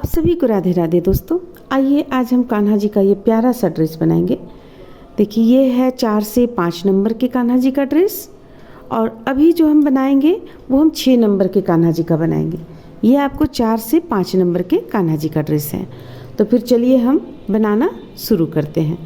सभी को राधे राधे दोस्तों। आइए आज हम कान्हा जी का ये प्यारा सा ड्रेस बनाएंगे। देखिए ये है 4 से 5 नंबर के कान्हा जी का ड्रेस और अभी जो हम बनाएंगे वो हम 6 नंबर के कान्हा जी का बनाएंगे। ये आपको 4 से 5 नंबर के कान्हा जी का ड्रेस है। तो फिर चलिए हम बनाना शुरू करते हैं।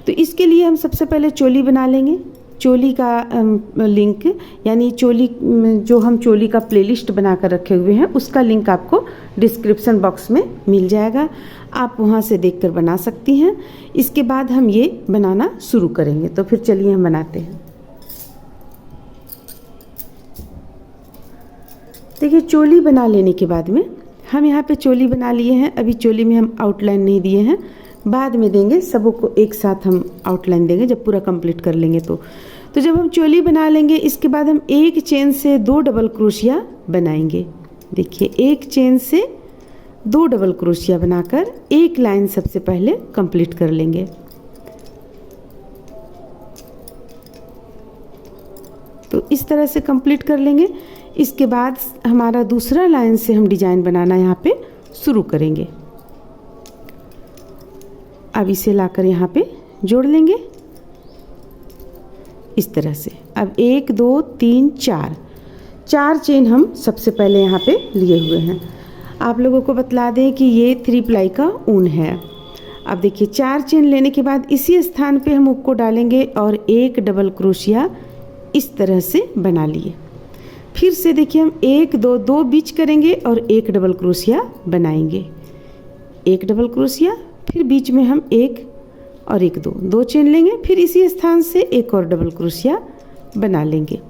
तो इसके लिए हम सबसे पहले चोली बना लेंगे। चोली का लिंक यानी चोली जो हम चोली का प्लेलिस्ट बना कर रखे हुए हैं उसका लिंक आपको डिस्क्रिप्शन बॉक्स में मिल जाएगा, आप वहां से देखकर बना सकती हैं। इसके बाद हम ये बनाना शुरू करेंगे। तो फिर चलिए हम बनाते हैं। देखिए चोली बना लेने के बाद में हम यहाँ पे चोली बना लिए हैं। अभी चोली में हम आउटलाइन नहीं दिए हैं, बाद में देंगे। सबको एक साथ हम आउटलाइन देंगे जब पूरा कंप्लीट कर लेंगे। तो जब हम चोली बना लेंगे इसके बाद हम एक चेन से 2 डबल क्रोशिया बनाएंगे। देखिए एक चेन से 2 डबल क्रोशिया बनाकर एक लाइन सबसे पहले कंप्लीट कर लेंगे। तो इस तरह से कंप्लीट कर लेंगे। इसके बाद हमारा दूसरा लाइन से हम डिजाइन बनाना यहाँ पे शुरू करेंगे। अब इसे लाकर यहाँ पे जोड़ लेंगे इस तरह से। अब 1 2 3 4 चेन हम सबसे पहले यहाँ पे लिए हुए हैं। आप लोगों को बतला दें कि ये 3 प्लाई का ऊन है। अब देखिए 4 चेन लेने के बाद इसी स्थान पे हम हुक को डालेंगे और एक डबल क्रोशिया इस तरह से बना लिए। फिर से देखिए हम 1 2 2 बीच करेंगे और एक डबल क्रोशिया बनाएंगे। एक डबल क्रोशिया, फिर बीच में हम 1 और 1 2 चेन लेंगे। फिर इसी स्थान से एक और डबल क्रोशिया बना लेंगे।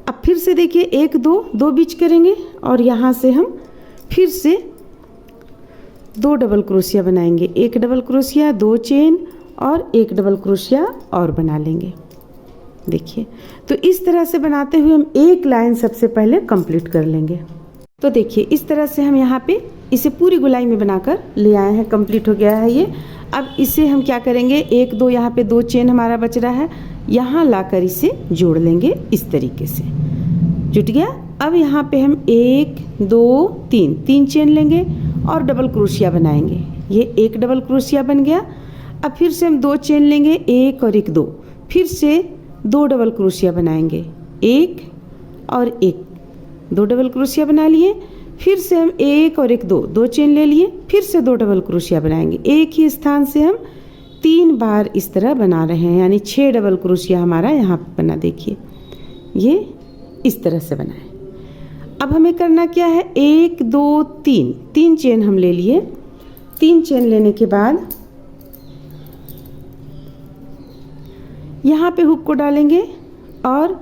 अब फिर से देखिए 1 2 बीच करेंगे और यहाँ से हम फिर से 2 डबल क्रोशिया बनाएंगे। एक डबल क्रोशिया, 2 चेन और एक डबल क्रोशिया और बना लेंगे। देखिए तो इस तरह से बनाते हुए हम एक लाइन सबसे पहले कंप्लीट कर लेंगे। तो देखिए इस तरह से हम यहाँ पे इसे पूरी गोलाई में बनाकर ले आए हैं। कंप्लीट हो गया है ये। अब इसे हम क्या करेंगे, 1 2 यहाँ पे 2 चेन हमारा बच रहा है, यहाँ लाकर इसे जोड़ लेंगे इस तरीके से। जुट गया। अब यहाँ पे हम 1 2 3 चेन लेंगे और डबल क्रोशिया बनाएंगे। ये एक डबल क्रोशिया बन गया। अब फिर से हम 2 चेन लेंगे, 1 और 1 2, फिर से 2 डबल क्रोशिया बनाएंगे। 1 और 1 2 डबल क्रोशिया बना लिए। फिर से हम 1 और 1 2 चेन ले लिए, फिर से 2 डबल क्रोशिया बनाएंगे। एक ही स्थान से हम 3 बार इस तरह बना रहे हैं, यानी 6 डबल क्रोशिया हमारा यहाँ पर बना। देखिए ये इस तरह से बना है। अब हमें करना क्या है, 1 2 3 चेन हम ले लिए। 3 चेन लेने के बाद यहाँ पे हुक को डालेंगे और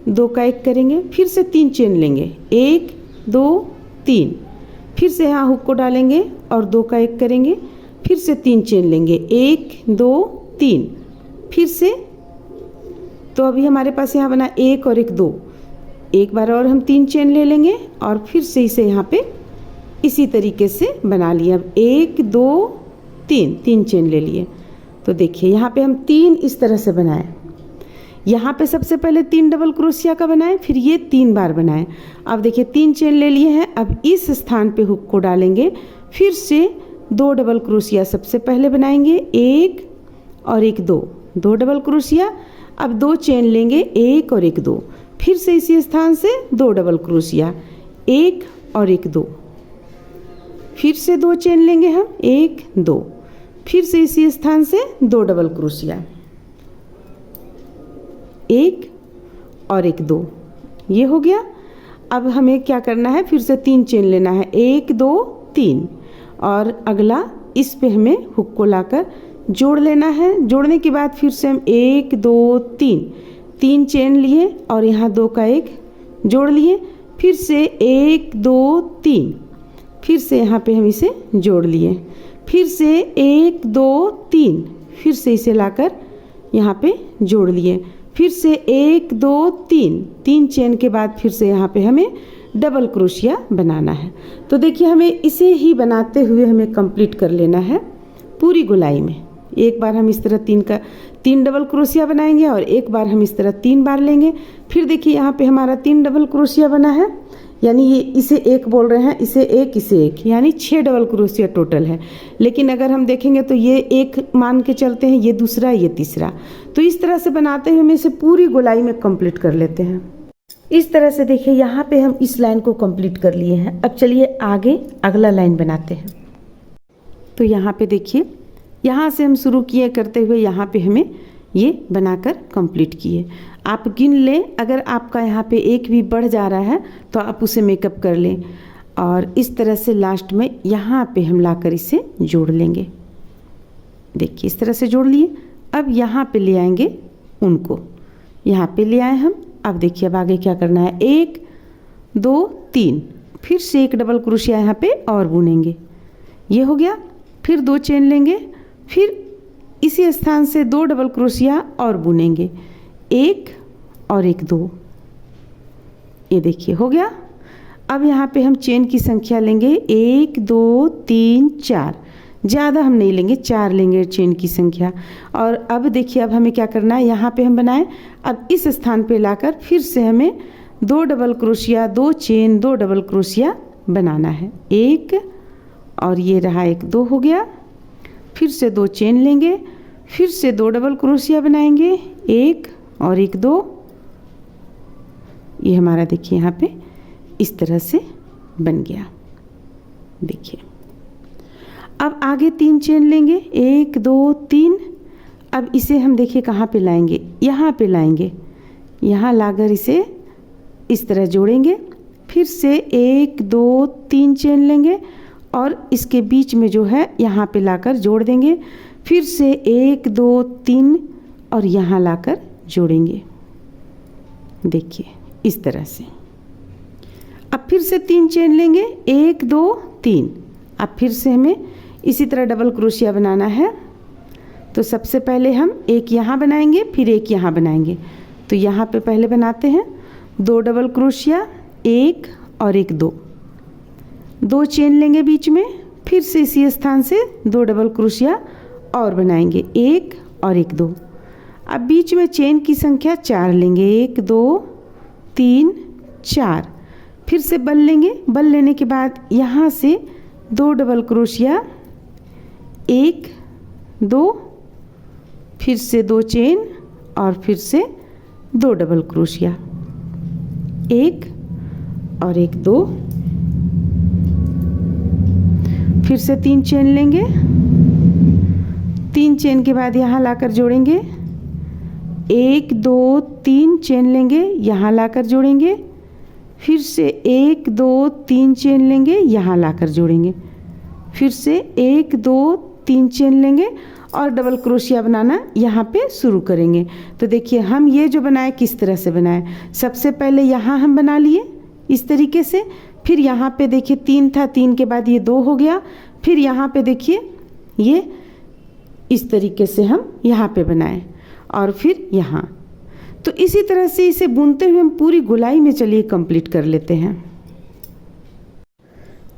2 का 1 करेंगे। फिर से 3 चेन लेंगे, 1 2 3, फिर से यहाँ हुक को डालेंगे और 2 का 1 करेंगे। फिर से 3 चेन लेंगे, 1 2 3, फिर से। तो अभी हमारे पास यहाँ बना 1 और 1 2। एक बार और हम 3 चेन ले लेंगे और फिर से इसे यहाँ पे इसी तरीके से बना लिया। अब 1 2 3 चेन ले लिए। तो देखिए यहाँ पे हम 3 इस तरह से बनाए। यहाँ पे सबसे पहले 3 डबल क्रोशिया का बनाएं, फिर ये 3 बार बनाएं। अब देखिए 3 चेन ले लिए हैं। अब इस स्थान पे हुक को डालेंगे, फिर से 2 डबल क्रोशिया सबसे पहले बनाएंगे। 1 और 1 2 डबल क्रोशिया। अब 2 चेन लेंगे, 1 और 1 2, फिर से इसी स्थान से 2 डबल क्रोशिया, 1 और 1 2, फिर से 2 चेन लेंगे हम, 1 2, फिर से इसी स्थान से 2 डबल क्रोशिया, 1 और 1 2। ये हो गया। अब हमें क्या करना है, फिर से 3 चेन लेना है, 1 2 3, और अगला इस पे हमें हुक को लाकर जोड़ लेना है। जोड़ने के बाद फिर से हम 1 2 3 चेन लिए और यहाँ 2 का 1 जोड़ लिए। फिर से 1 2 3, फिर से यहाँ पे हम इसे जोड़ लिए। फिर से 1 2 3, फिर से इसे लाकर यहाँ पे जोड़ लिए। फिर से 1 2 3 चेन के बाद फिर से यहाँ पे हमें डबल क्रोशिया बनाना है। तो देखिए हमें इसे ही बनाते हुए हमें कंप्लीट कर लेना है पूरी गोलाई में। एक बार हम इस तरह 3 डबल क्रोशिया बनाएंगे और एक बार हम इस तरह 3 बार लेंगे। फिर देखिए यहाँ पे हमारा 3 डबल क्रोशिया बना है। यानी ये इसे एक बोल रहे हैं, इसे एक, यानी 6 डबल क्रोशिया टोटल है। लेकिन अगर हम देखेंगे तो ये एक मान के चलते हैं, ये दूसरा, ये तीसरा। तो इस तरह से बनाते हुए हम इसे पूरी गोलाई में कंप्लीट कर लेते हैं। इस तरह से देखिए यहाँ पे हम इस लाइन को कंप्लीट कर लिए हैं। अब चलिए आगे अगला लाइन बनाते हैं। तो यहाँ पे देखिए, यहाँ से हम शुरू किए करते हुए यहाँ पे हमें ये बनाकर कंप्लीट किए। आप गिन लें, अगर आपका यहाँ पे एक भी बढ़ जा रहा है तो आप उसे मेकअप कर लें। और इस तरह से लास्ट में यहाँ पे हम लाकर इसे जोड़ लेंगे। देखिए इस तरह से जोड़ लिए। अब यहाँ पे ले आएंगे उनको, यहाँ पे ले आए हम। अब देखिए अब आगे क्या करना है, 1 2 3, फिर से एक डबल क्रोशिया यहाँ पे और बुनेंगे। ये हो गया। फिर 2 चेन लेंगे, फिर इसी स्थान से 2 डबल क्रोशिया और बुनेंगे, 1 और 1 2। ये देखिए हो गया। अब यहाँ पे हम चेन की संख्या लेंगे 1 2 3 4, ज़्यादा हम नहीं लेंगे, 4 लेंगे चेन की संख्या। और अब देखिए अब हमें क्या करना है, यहाँ पे हम बनाएं। अब इस स्थान पे लाकर फिर से हमें 2 double crochet, 2 chain, 2 double crochet बनाना है। 1 और ये रहा 1 2 हो गया। फिर से 2 चेन लेंगे, फिर से 2 डबल क्रोशिया बनाएंगे, 1 और 1 2। ये हमारा देखिए यहाँ पे इस तरह से बन गया। देखिए अब आगे 3 चेन लेंगे, 1 2 3। अब इसे हम देखिए कहाँ पे लाएंगे, यहाँ पे लाएंगे। यहाँ लाकर इसे इस तरह जोड़ेंगे। फिर से 1 2 3 चेन लेंगे और इसके बीच में जो है यहाँ पे लाकर जोड़ देंगे। फिर से 1 2 3 और यहाँ लाकर जोड़ेंगे। देखिए इस तरह से। अब फिर से 3 चेन लेंगे, 1 2 3। अब फिर से हमें इसी तरह डबल क्रोशिया बनाना है। तो सबसे पहले हम एक यहाँ बनाएंगे, फिर एक यहाँ बनाएंगे। तो यहाँ पे पहले बनाते हैं 2 डबल क्रोशिया, 1 और 1 2। 2 चेन लेंगे बीच में, फिर से इसी स्थान से 2 डबल क्रोशिया और बनाएंगे, 1 और 1 2। अब बीच में चेन की संख्या 4 लेंगे, 1 2 3 4। फिर से बल लेंगे। बल लेने के बाद यहाँ से 2 डबल क्रोशिया, 1 2, फिर से 2 चेन और फिर से 2 डबल क्रोशिया, 1 और 1 2। फिर से 3 चेन लेंगे, 3 चेन के बाद यहाँ लाकर जोड़ेंगे, 1 2 3 चेन लेंगे, यहाँ लाकर जोड़ेंगे। फिर से 1 2 3 चेन लेंगे, यहाँ लाकर जोड़ेंगे। फिर से 1 2 3 चेन लेंगे और डबल क्रोशिया बनाना यहाँ पे शुरू करेंगे। तो देखिए हम ये जो बनाए किस तरह से बनाए, सबसे पहले यहाँ हम बना लिए इस तरीके से। फिर यहाँ पे देखिए 3 था, 3 के बाद ये 2 हो गया। फिर यहाँ पे देखिए ये इस तरीके से हम यहाँ पे बनाए और फिर यहाँ। तो इसी तरह से इसे बुनते हुए हम पूरी गोलाई में चलिए कंप्लीट कर लेते हैं।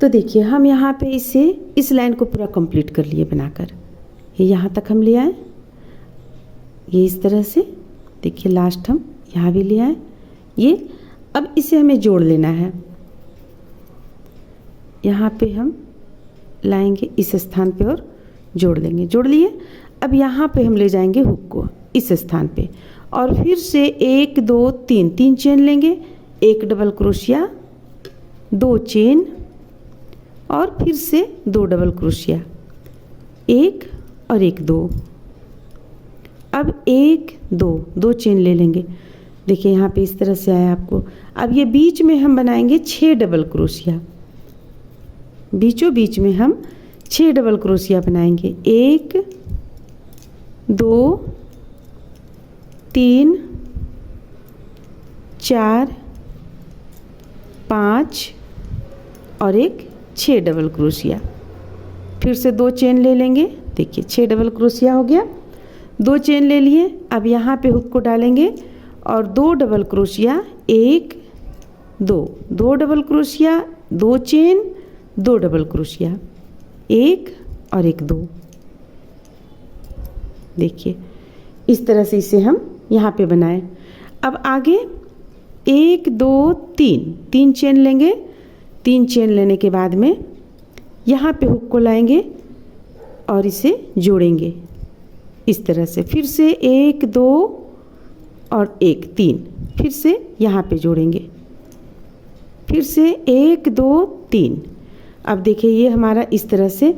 तो देखिए हम यहाँ पे इसे इस लाइन को पूरा कंप्लीट कर लिए बनाकर। ये यहाँ तक हम ले आए, ये इस तरह से। देखिए लास्ट हम यहाँ भी ले आए। ये अब इसे हमें जोड़ लेना है। यहाँ पे हम लाएंगे इस स्थान पे और जोड़ लेंगे। जोड़ लिए। अब यहाँ पे हम ले जाएंगे हुक को इस स्थान पे और फिर से 1 2 3 3 चेन लेंगे, 1 डबल क्रोशिया, 2 चेन और फिर से 2 डबल क्रोशिया, 1 और 1 2। अब 1 2 2 चेन ले लेंगे। देखिए यहाँ पे इस तरह से आया आपको। अब ये बीच में हम बनाएंगे 6 डबल क्रोशिया। बीचों बीच में हम 6 डबल क्रोशिया बनाएंगे, 1 2 3 4 5 और 1 6 डबल क्रोशिया। फिर से 2 चेन ले लेंगे। देखिए 6 डबल क्रोशिया हो गया। 2 चेन ले लिए। अब यहाँ पे हुक को डालेंगे और 2 double crochet, 1 2 2 double crochet, 2 chain, 2 double crochet, 1 और 1 2। देखिए इस तरह से इसे हम यहाँ पे बनाएं। अब आगे 1 2 3 3 चेन लेंगे। 3 चेन लेने के बाद में यहाँ पे हुक को लाएंगे और इसे जोड़ेंगे इस तरह से। फिर से 1 2 और 1 3, फिर से यहाँ पे जोड़ेंगे, फिर से 1 2 3। अब देखिए ये हमारा इस तरह से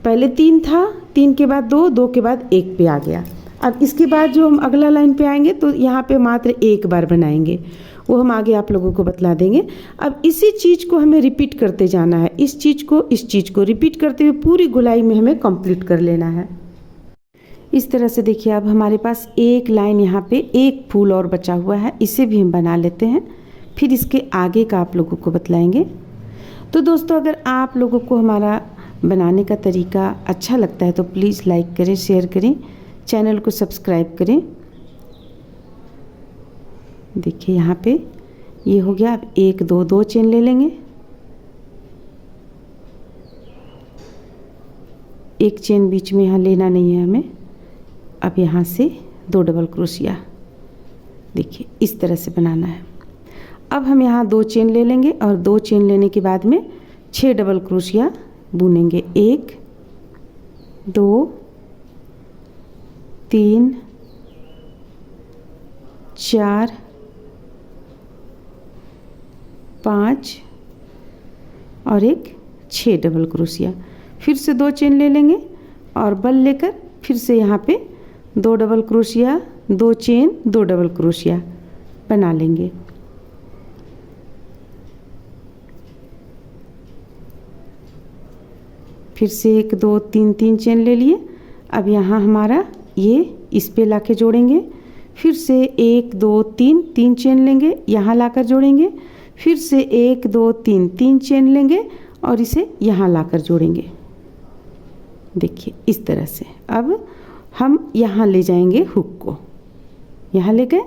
पहले 3 था, 3 के बाद 2, 2 के बाद 1 पे आ गया। अब इसके बाद जो हम अगला लाइन पे आएंगे तो यहाँ पे मात्र 1 बार बनाएंगे, वो हम आगे आप लोगों को बतला देंगे। अब इसी चीज़ को हमें रिपीट करते जाना है, इस चीज़ को रिपीट करते हुए पूरी गोलाई में हमें कंप्लीट कर लेना है। इस तरह से देखिए अब हमारे पास एक लाइन यहाँ पे एक फूल और बचा हुआ है, इसे भी हम बना लेते हैं, फिर इसके आगे का आप लोगों को बतलाएंगे। तो दोस्तों अगर आप लोगों को हमारा बनाने का तरीका अच्छा लगता है तो प्लीज़ लाइक करें, शेयर करें, चैनल को सब्सक्राइब करें। देखिए यहाँ पे ये हो गया। अब 1 2 2 चेन ले लेंगे, एक चेन बीच में यहाँ लेना नहीं है हमें। अब यहाँ से 2 डबल क्रोशिया, देखिए इस तरह से बनाना है। अब हम यहाँ 2 चेन ले लेंगे और 2 चेन लेने के बाद में 6 डबल क्रोशिया बुनेंगे। 1 2 3 4 5 और एक 6 डबल क्रोशिया। फिर से 2 चेन ले लेंगे और बल लेकर फिर से यहाँ पे 2 double crochet, 2 chain, 2 double crochet बना लेंगे। फिर से 1 2 3 3 चेन ले लिए। अब यहाँ हमारा ये इस पे लाके जोड़ेंगे। फिर से 1 2 3 3 चेन लेंगे, यहाँ लाकर जोड़ेंगे। फिर से 1 2 3 3 चेन लेंगे और इसे यहाँ लाकर जोड़ेंगे। देखिए इस तरह से। अब हम यहाँ ले जाएंगे हुक को, यहाँ ले गए।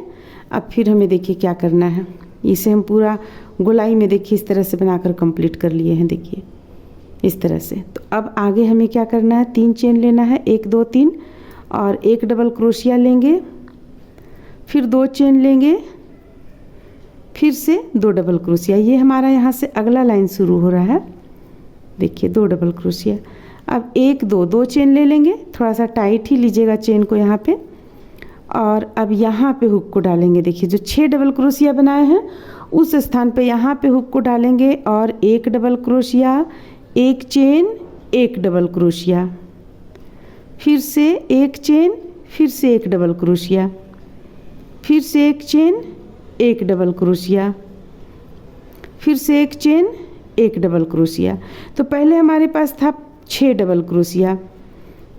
अब फिर हमें देखिए क्या करना है, इसे हम पूरा गोलाई में देखिए इस तरह से बनाकर कंप्लीट कर लिए हैं। देखिए इस तरह से। तो अब आगे हमें क्या करना है, 3 चेन लेना है, 1 2 3 और 1 डबल क्रोशिया लेंगे। फिर 2 चेन लेंगे, फिर से 2 डबल क्रोशिया। ये हमारा यहाँ से अगला लाइन शुरू हो रहा है। देखिए 2 डबल क्रोशिया। अब 1 2 2 चेन ले लेंगे, थोड़ा सा टाइट ही लीजिएगा चेन को यहाँ पे। और अब यहाँ पे हुक को डालेंगे। देखिए जो 6 डबल क्रोशिया बनाए हैं उस स्थान पे यहाँ पे हुक को डालेंगे और 1 double crochet, 1 chain, 1 double crochet, फिर से 1 चेन, फिर से 1 डबल क्रोशिया, फिर से 1 चेन, 1 डबल क्रोशिया, फिर से 1 चेन, 1 डबल क्रोशिया। तो पहले हमारे पास था 6 डबल क्रोशिया।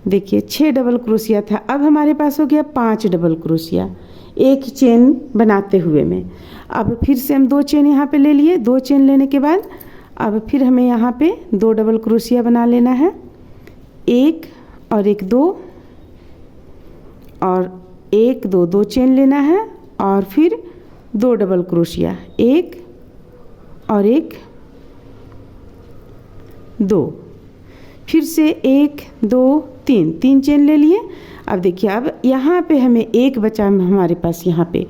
देखिए 6 डबल क्रोशिया था, अब हमारे पास हो गया 5 डबल क्रोशिया एक चेन बनाते हुए में। अब फिर से हम 2 चेन यहाँ पे ले लिए। 2 चेन लेने के बाद अब फिर हमें यहाँ पे 2 डबल क्रोशिया बना लेना है। 1 और 1 2 और 1 2 2 चेन लेना है और फिर 2 डबल क्रोशिया, 1 और 1 2, फिर से 1 2 3 3 चेन ले लिए। अब देखिए अब यहाँ पे हमें एक बचा हमारे पास यहाँ पे,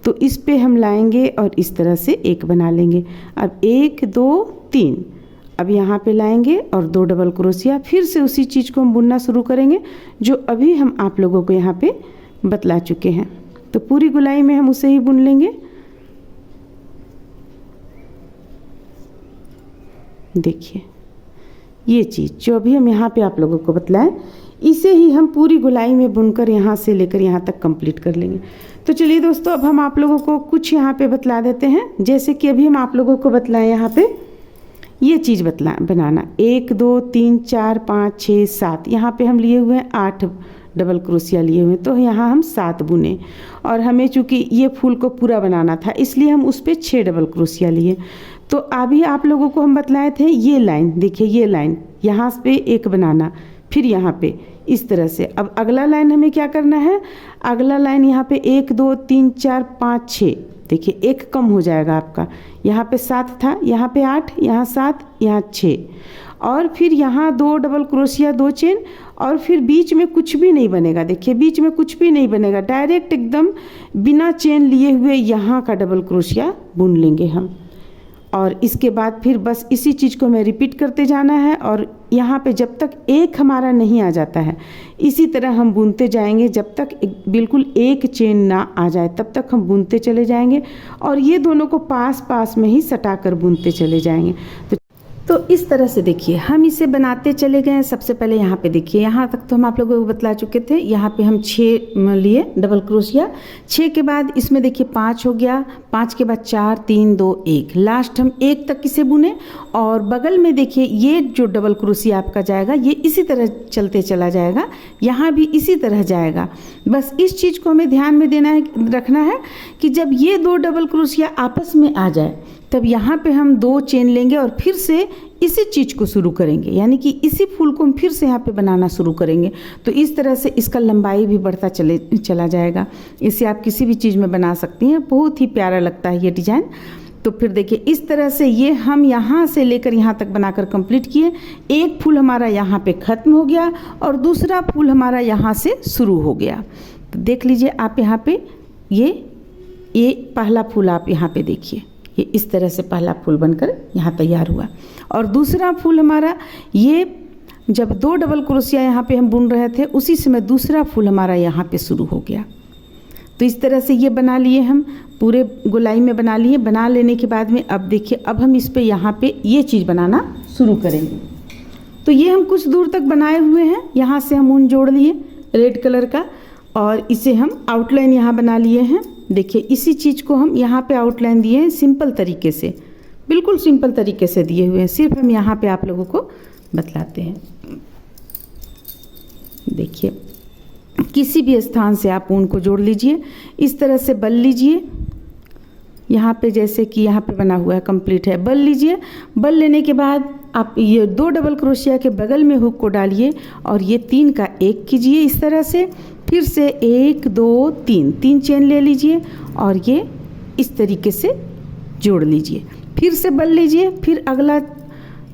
तो इस पे हम लाएंगे और इस तरह से एक बना लेंगे। अब 1 2 3 अब यहाँ पे लाएंगे और 2 डबल क्रोशिया। फिर से उसी चीज़ को हम बुनना शुरू करेंगे जो अभी हम आप लोगों को यहाँ पे बतला चुके हैं। तो पूरी गोलाई में हम उसे ही बुन लेंगे। देखिए ये चीज़ जो अभी हम यहाँ पे आप लोगों को बतलाएं, इसे ही हम पूरी गोलाई में बुनकर यहाँ से लेकर यहाँ तक कंप्लीट कर लेंगे। तो चलिए दोस्तों अब हम आप लोगों को कुछ यहाँ पे बतला देते हैं। जैसे कि अभी हम आप लोगों को बतलाएं यहाँ पे ये चीज़ बनाना 1 2 3 4 5 6 7, यहाँ पे हम लिए हुए हैं 8 डबल क्रोशिया लिए हुए, तो यहाँ हम 7 बुने। और हमें चूँकि ये फूल को पूरा बनाना था इसलिए हम उस पर 6 डबल क्रोशिया लिए। तो अभी आप लोगों को हम बतलाए थे ये लाइन, देखिए ये लाइन यहाँ पे एक बनाना, फिर यहाँ पे इस तरह से। अब अगला लाइन हमें क्या करना है, अगला लाइन यहाँ पे 1 2 3 4 5 6, देखिए एक कम हो जाएगा आपका। यहाँ पे 7 था, यहाँ पे 8, यहाँ 7, यहाँ 6 और फिर यहाँ 2 डबल क्रोशिया 2 चेन और फिर बीच में कुछ भी नहीं बनेगा। देखिए बीच में कुछ भी नहीं बनेगा, डायरेक्ट एकदम बिना चेन लिए हुए यहाँ का डबल क्रोशिया बुन लेंगे हम। और इसके बाद फिर बस इसी चीज़ को हमें रिपीट करते जाना है और यहाँ पे जब तक एक हमारा नहीं आ जाता है इसी तरह हम बुनते जाएंगे, जब तक बिल्कुल एक चेन ना आ जाए तब तक हम बुनते चले जाएंगे और ये दोनों को पास पास में ही सटा कर बुनते चले जाएंगे। तो इस तरह से देखिए हम इसे बनाते चले गए। सबसे पहले यहाँ पे देखिए, यहाँ तक तो हम आप लोगों को बतला चुके थे। यहाँ पे हम 6 लिए डबल क्रोशिया, 6 के बाद इसमें देखिए 5 हो गया, 5 के बाद 4 3 2 1, लास्ट हम 1 तक इसे बुने और बगल में देखिए ये जो डबल क्रोशिया आपका जाएगा ये इसी तरह चलते चला जाएगा, यहाँ भी इसी तरह जाएगा। बस इस चीज़ को हमें ध्यान में देना है, रखना है कि जब ये 2 डबल क्रोशिया आपस में आ जाए तब यहाँ पे हम 2 चेन लेंगे और फिर से इसी चीज़ को शुरू करेंगे, यानी कि इसी फूल को हम फिर से यहाँ पे बनाना शुरू करेंगे। तो इस तरह से इसका लंबाई भी बढ़ता चला जाएगा। इसे आप किसी भी चीज़ में बना सकती हैं, बहुत ही प्यारा लगता है ये डिज़ाइन। तो फिर देखिए इस तरह से ये हम यहाँ से लेकर यहाँ तक बनाकर कंप्लीट किए। एक फूल हमारा यहाँ पे ख़त्म हो गया और दूसरा फूल हमारा यहाँ से शुरू हो गया। तो देख लीजिए आप यहाँ पे ये पहला फूल आप यहाँ पे देखिए, ये इस तरह से पहला फूल बनकर यहाँ तैयार हुआ और दूसरा फूल हमारा ये जब 2 डबल क्रोशिया यहाँ पे हम बुन रहे थे उसी समय दूसरा फूल हमारा यहाँ पे शुरू हो गया। तो इस तरह से ये बना लिए हम, पूरे गोलाई में बना लिए। बना लेने के बाद में अब देखिए अब हम इस पे यहाँ पे ये चीज़ बनाना शुरू करेंगे। तो ये हम कुछ दूर तक बनाए हुए हैं, यहाँ से हम ऊन जोड़ लिए रेड कलर का और इसे हम आउटलाइन यहाँ बना लिए हैं। देखिए इसी चीज़ को हम यहाँ पे आउटलाइन दिए हैं सिंपल तरीके से, बिल्कुल सिंपल तरीके से दिए हुए हैं, सिर्फ हम यहाँ पे आप लोगों को बतलाते हैं। देखिए किसी भी स्थान से आप ऊन को जोड़ लीजिए, इस तरह से बल लीजिए। यहाँ पे जैसे कि यहाँ पे बना हुआ है कंप्लीट है, बल लीजिए। बल लेने के बाद आप ये 2 डबल क्रोशिया के बगल में हुक को डालिए और ये 3 का 1 कीजिए इस तरह से। फिर से 1 2 3 चेन ले लीजिए और ये इस तरीके से जोड़ लीजिए। फिर से बल लीजिए, फिर अगला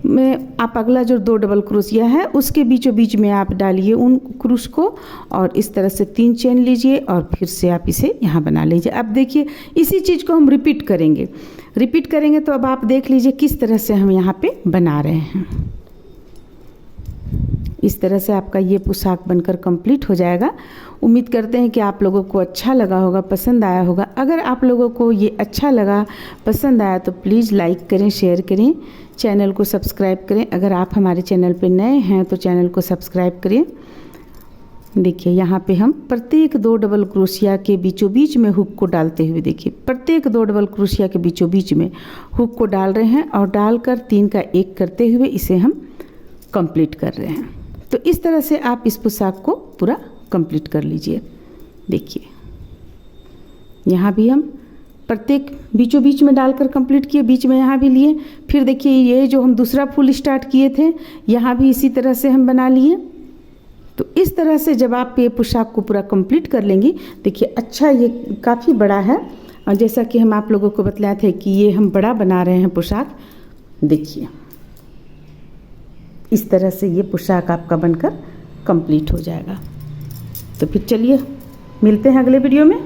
में आप अगला जो 2 डबल क्रोशिया है उसके बीचों बीच में आप डालिए उन क्रूस को और इस तरह से 3 चेन लीजिए और फिर से आप इसे यहाँ बना लीजिए। अब देखिए इसी चीज़ को हम रिपीट करेंगे। तो अब आप देख लीजिए किस तरह से हम यहाँ पे बना रहे हैं। इस तरह से आपका ये पोशाक बनकर कंप्लीट हो जाएगा। उम्मीद करते हैं कि आप लोगों को अच्छा लगा होगा, पसंद आया होगा। अगर आप लोगों को ये अच्छा लगा, पसंद आया तो प्लीज़ लाइक करें, शेयर करें, चैनल को सब्सक्राइब करें। अगर आप हमारे चैनल पर नए हैं तो चैनल को सब्सक्राइब करें। देखिए यहाँ पे हम प्रत्येक 2 डबल क्रोशिया के बीचों बीच में हुक को डालते हुए, देखिए प्रत्येक 2 डबल क्रोशिया के बीचों बीच में हुक को डाल रहे हैं और डालकर 3 का 1 करते हुए इसे हम कंप्लीट कर रहे हैं। तो इस तरह से आप इस पोशाक को पूरा कंप्लीट कर लीजिए। देखिए यहाँ भी हम प्रत्येक बीचों बीच में डालकर कंप्लीट किए, बीच में यहाँ भी लिए। फिर देखिए ये जो हम दूसरा फूल स्टार्ट किए थे यहाँ भी इसी तरह से हम बना लिए। तो इस तरह से जब आप ये पोशाक को पूरा कंप्लीट कर लेंगी, देखिए अच्छा ये काफ़ी बड़ा है और जैसा कि हम आप लोगों को बतलाए थे कि ये हम बड़ा बना रहे हैं पोशाक। देखिए इस तरह से ये पोशाक आपका बनकर कंप्लीट हो जाएगा। तो फिर चलिए मिलते हैं अगले वीडियो में।